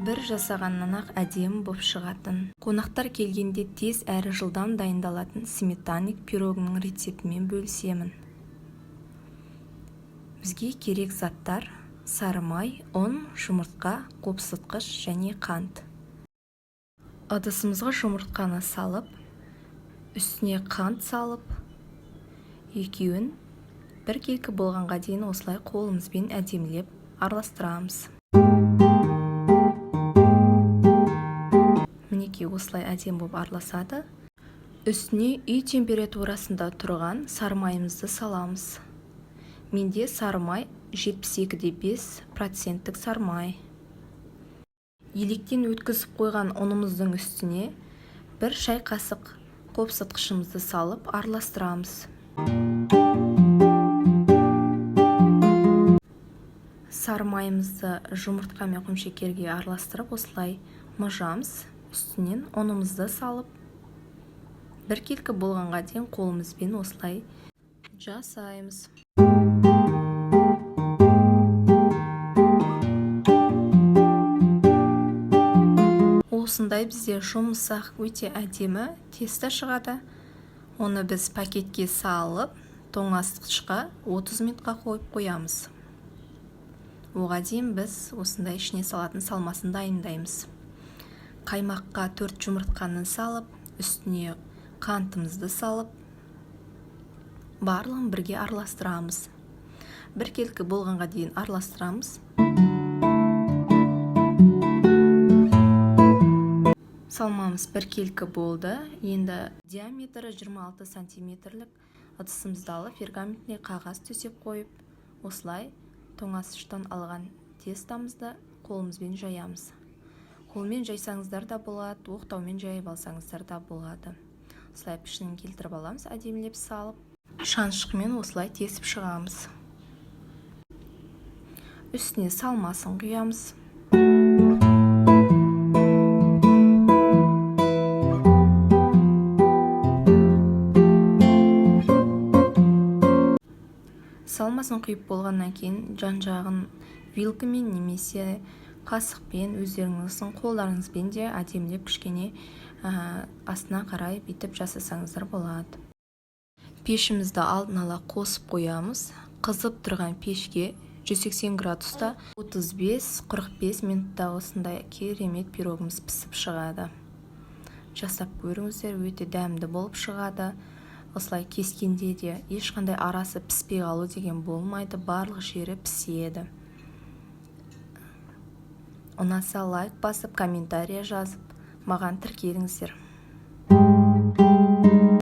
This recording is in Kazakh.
бір жасағаннан-ақ әдемі боп шығатын, қонақтар келгенде тез әрі жылдам дайындалатын сметанник пирогының рецептімен бөлісемін. Бізге керек заттар: сары май, ұн, жұмыртқа, қопсытқыш және қант. Ыдысымызға жұмыртқаны салып, үстіне қант салып, екеуін біркелкі болғанға дейін осылай қолымызбен әдемілеп араластырамыз. Мінекей осылай әдем болып араласады. Үстіне үй температурасында тұрған сары майымызды саламыз. Менде сары май 72,5% сары май. Електен өткізіп қойған ұнымыздың үстіне бір шай қасық қопсытқышымызды салып араластырамыз. Сары майымызды жұмыртқа мен құмшекерге араластырып, осылай мұжамыз. Үстінен ұнымызды салып, біркелкі болғанға дейін қолымызбен осылай жасаймыз. Осындай бізде жұмсақ, өте әдемі тесто шығады. Оны біз пакетке салып, тоңазытқышқа 30 минутқа қойып қоямыз. Оған дейін біз осындай ішіне салатын салмасын дайындаймыз. Қаймаққа 4 жұмыртқаны салып, үстіне қантымызды салып, барлығын бірге араластырамыз. Біркелкі болғанға дейін араластырамыз. Салмамыз біркелкі болды. Енді диаметрі 26 сантиметрлік ыдысымызды алып, пергаментіне қағаз төсеп қойып, осылай тоңазытқыштан алған тестамызды қолымызбен жаямыз. Қолмен жайсаңыздар да болады, оқтаумен жайып алсаңыздар да болады. Осылай пішінін келтіріп аламыз, әдемілеп салып, шаншқымен осылай тесіп шығамыз. Үстіне салмасын құямыз. Салмасын құйып болғаннан кейін жан-жағын вилкамен немесе қасықпен, өздеріңіздің қолдарыңызбен де әдемілеп кішкене астына қарай бүйтіп жасасаңыздар болады. Пешімізді алдын ала қосып қоямыз. Қызып тұрған пешке 180 градуста 35-45 минутта осындай керемет пирогымыз пісіп шығады. Жасап көріңіздер, өте дәмді болып шығады. Осылай кескенде де ешқандай арасы піспей қалу деген болмайды, барлық жері піседі. Ұнаса лайк басып, комментария жазып, маған тіркеліңіздер.